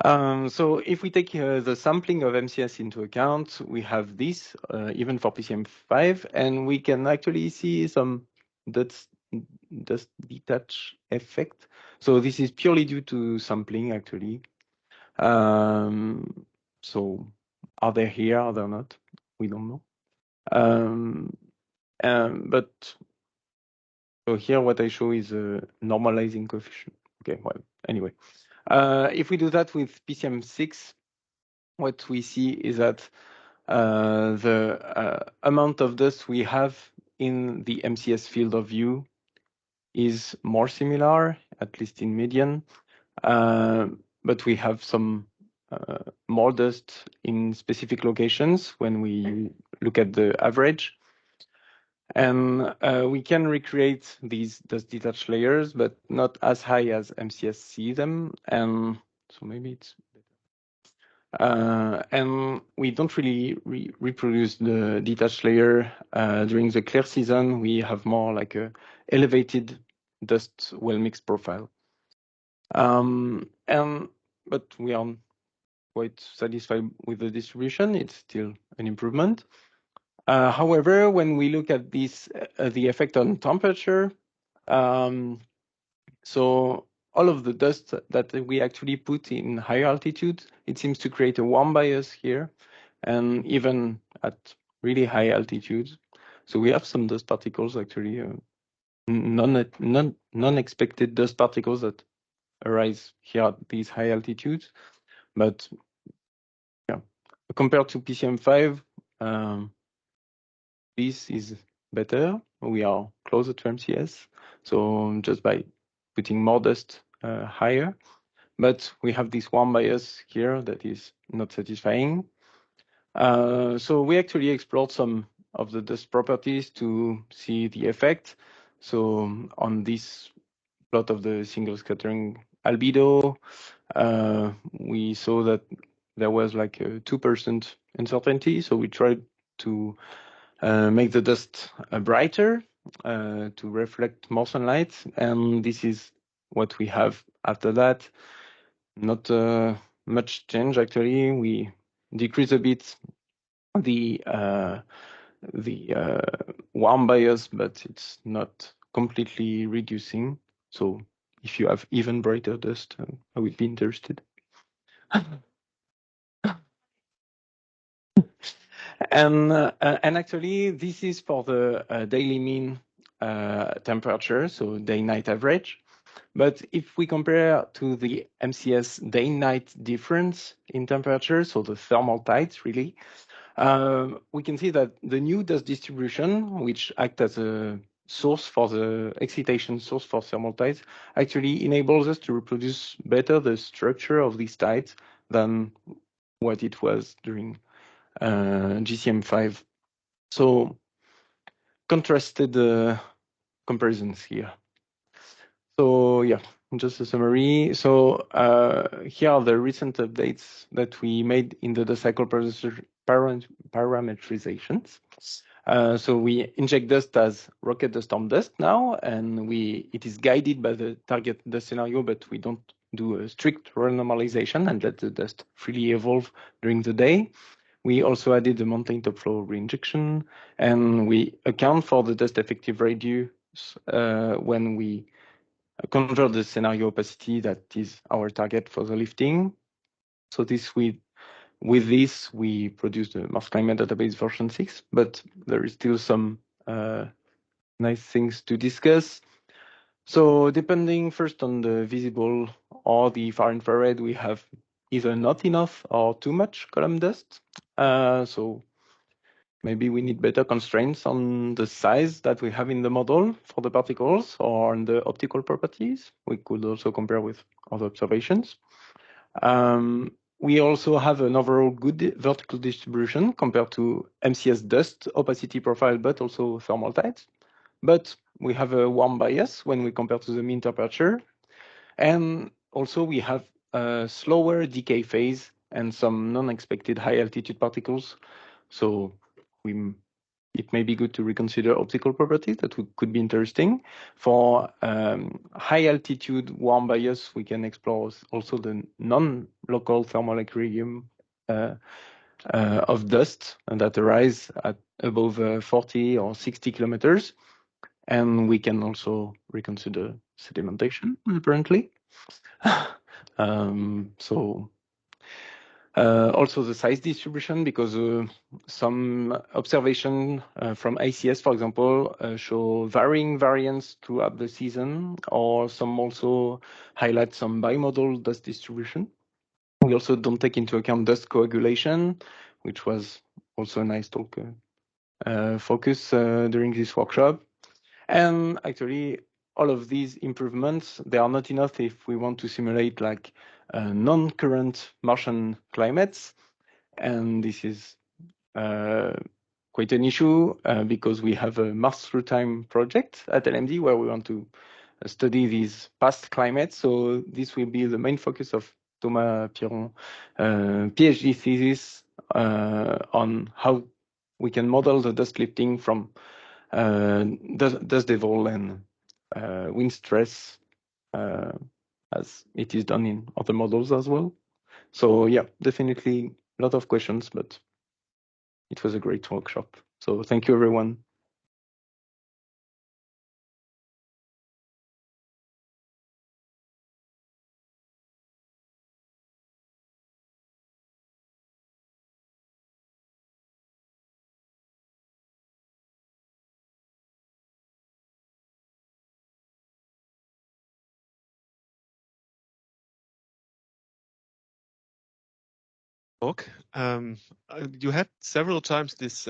So if we take the sampling of MCS into account, we have this even for PCM5, and we can actually see some dust detach effect. So this is purely due to sampling, actually. So are they here? Are they not? We don't know. But so here what I show is a normalizing coefficient. Okay, well, anyway. If we do that with PCM6, what we see is that the amount of dust we have in the MCS field of view is more similar, at least in median, but we have some more dust in specific locations when we look at the average. And we can recreate these dust detached layers, but not as high as MCS see them. And so maybe it's and we don't really reproduce the detached layer during the clear season. We have more like a elevated dust well mixed profile. But we are quite satisfied with the distribution. It's still an improvement. However, when we look at this, the effect on temperature, so all of the dust that we actually put in higher altitudes, it seems to create a warm bias here, and even at really high altitudes. So we have some dust particles actually, non-expected dust particles that arise here at these high altitudes. But yeah, compared to PCM5, this is better. We are closer to MCS, so just by putting more dust higher. But we have this warm bias here that is not satisfying. So we actually explored some of the dust properties to see the effect. So on this plot of the single scattering albedo, we saw that there was like a 2% uncertainty. So we tried to make the dust brighter to reflect more sunlight. And this is what we have after that. Not much change, actually. We decrease a bit the warm bias, but it's not completely reducing. So if you have even brighter dust, I would be interested. And actually, this is for the daily mean temperature, so day-night average. But if we compare to the MCS day-night difference in temperature, so the thermal tides really, we can see that the new dust distribution, which act as a source for the excitation source for thermal tides, actually enables us to reproduce better the structure of these tides than what it was during GCM5. So contrasted comparisons here. So yeah, just a summary. So here are the recent updates that we made in the cycle parametrizations. So we inject dust as rocket dust storm dust now, and it is guided by the target dust scenario, but we don't do a strict renormalization and let the dust freely evolve during the day. We also added the mountain top flow reinjection, and we account for the dust effective radius when we convert the scenario opacity that is our target for the lifting. So with this, we produce the Mars Climate Database version 6, but there is still some nice things to discuss. So depending first on the visible or the far infrared, we have either not enough or too much column dust. So maybe we need better constraints on the size that we have in the model for the particles or on the optical properties. We could also compare with other observations. We also have an overall good vertical distribution compared to MCS dust opacity profile, but also thermal tides. But we have a warm bias when we compare to the mean temperature. And also we have a slower decay phase and some non-expected high altitude particles. So we it may be good to reconsider optical properties that could be interesting. For high altitude warm bias, we can explore also the non-local thermal equilibrium of dust that arise at above 40 or 60 kilometers. And we can also reconsider sedimentation, apparently. Also the size distribution, because some observation from ICS, for example, show varying variance throughout the season, or some also highlight some bimodal dust distribution. We also don't take into account dust coagulation, which was also a nice talk focus during this workshop. And actually, all of these improvements, they are not enough if we want to simulate like non-current Martian climates. And this is quite an issue because we have a Mars Through Time project at LMD where we want to study these past climates. So this will be the main focus of Thomas Bierjon PhD thesis on how we can model the dust lifting from dust devil and wind stress as it is done in other models as well. So yeah, definitely a lot of questions, but it was a great workshop. So thank you, everyone. You had several times this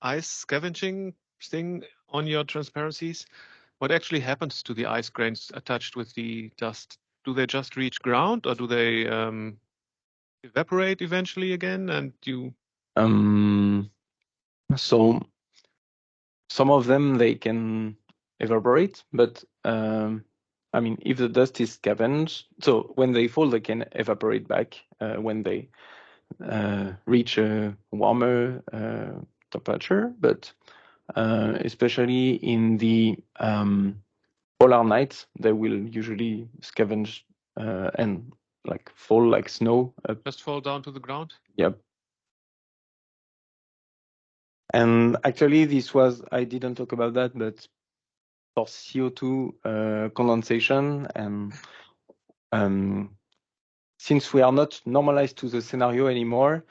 ice scavenging thing on your transparencies. What actually happens to the ice grains attached with the dust? Do they just reach ground, or do they evaporate eventually again? And you So some of them, they can evaporate, but I mean, if the dust is scavenged, so when they fall, they can evaporate back when they reach a warmer temperature. But especially in the polar nights, they will usually scavenge and like fall like snow. Just fall down to the ground? Yep. And actually, I didn't talk about that, but for CO2 condensation, and since we are not normalized to the scenario anymore,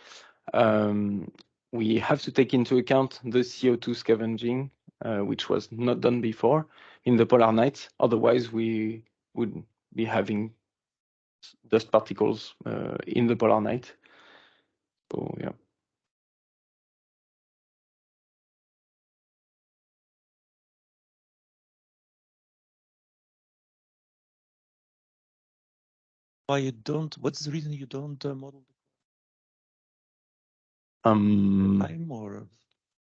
we have to take into account the CO2 scavenging, which was not done before in the polar nights. Otherwise, we would be having dust particles in the polar night. So yeah. Why you don't? What's the reason you don't model time or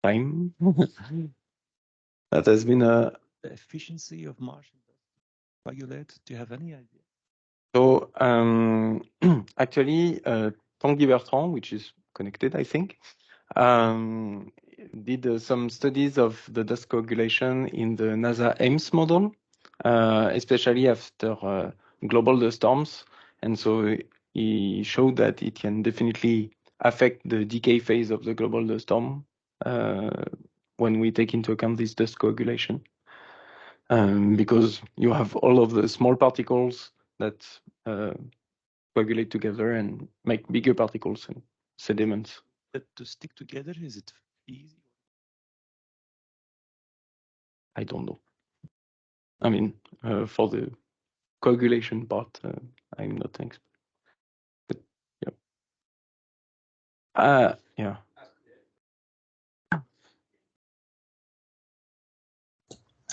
time? That has been the efficiency of Martian coagulate? Do you have any idea? So actually, Tanguy Bertrand, which is connected, I think, did some studies of the dust coagulation in the NASA AIMS model, especially after global dust storms. And so he showed that it can definitely affect the decay phase of the global dust storm when we take into account this dust coagulation. Because you have all of the small particles that coagulate together and make bigger particles and sediments. That to stick together, is it easy? I don't know. I mean, for the coagulation part, I'm not an expert. But yeah. Yeah.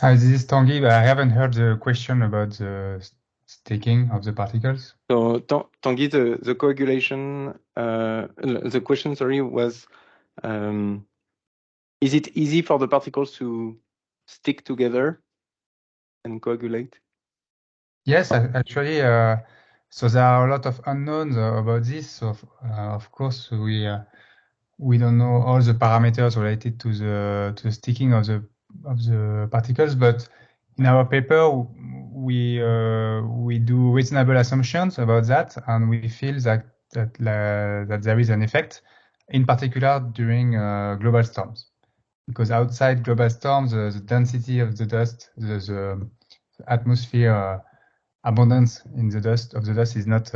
Hi, this is Tanguy, but I haven't heard the question about the sticking of the particles. So Tanguy, the coagulation, the question, sorry, was, is it easy for the particles to stick together and coagulate? Yes, actually, so there are a lot of unknowns about this. So of course, we don't know all the parameters related to the sticking of the particles, but in our paper we do reasonable assumptions about that, and we feel that there is an effect, in particular during global storms, because outside global storms the density of the dust, the atmosphere abundance in the dust is not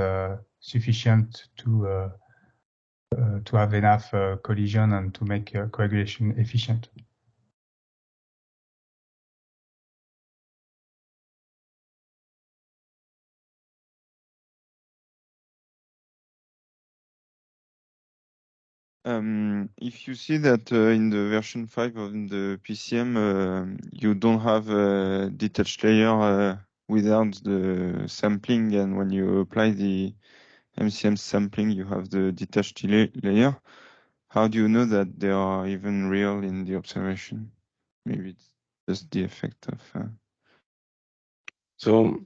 sufficient to have enough collision and to make coagulation efficient. If you see that in the version 5 of the PCM, you don't have a detached layer without the sampling, and when you apply the MCM sampling, you have the detached layer. How do you know that they are even real in the observation? Maybe it's just the effect of. So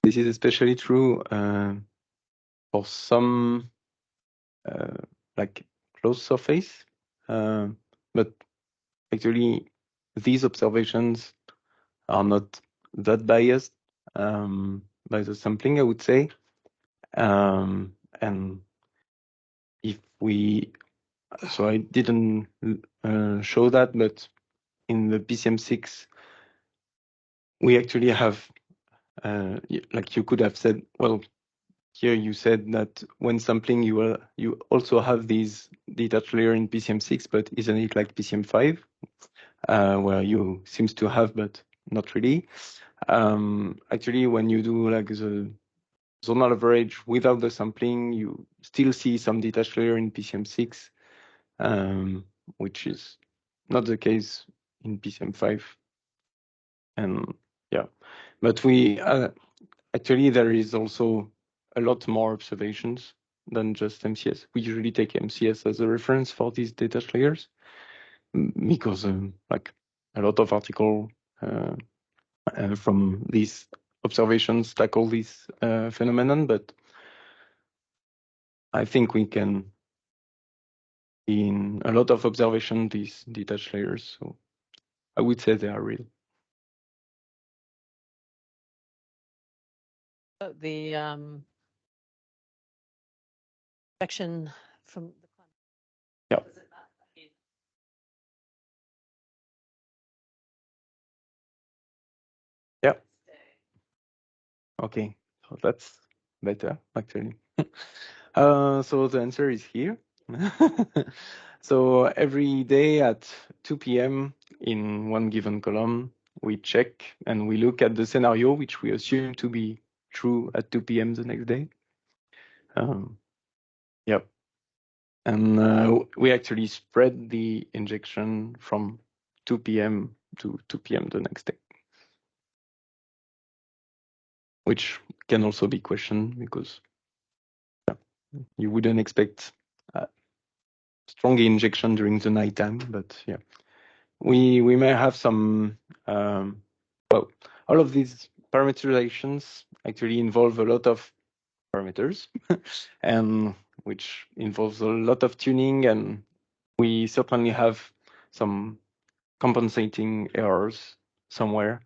this is especially true for some like close surface, but actually these observations are not that biased by the sampling, I would say. And if we, so I didn't show that, but in the PCM6, we actually have, like you could have said, well, here you said that when sampling, you also have these detached layer in PCM6, but isn't it like PCM5, where you seems to have, but not really. Actually, when you do like the zonal average without the sampling, you still see some detached layer in PCM6, which is not the case in PCM5. And yeah, but we actually there is also a lot more observations than just MCS. We usually take MCS as a reference for these detached layers because like a lot of articles from these observations tackle this phenomenon, but I think we can, in a lot of observation, these detached layers. So I would say they are real. The section from the Yeah. Yeah. Okay, so that's better actually. So the answer is here. So every day at 2 p.m. in one given column, we check and we look at the scenario, which we assume to be true at 2 p.m. the next day. Yep. And we actually spread the injection from 2 p.m. to 2 p.m. the next day, which can also be questioned because you wouldn't expect strong injection during the nighttime, but yeah, we may have some. Well, all of these parameterizations actually involve a lot of parameters, and which involves a lot of tuning, and we certainly have some compensating errors somewhere,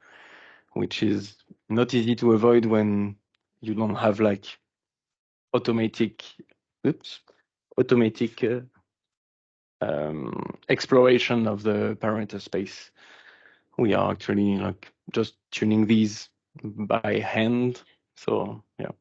which is not easy to avoid when you don't have like automatic exploration of the parameter space. We are actually like just tuning these by hand. So yeah.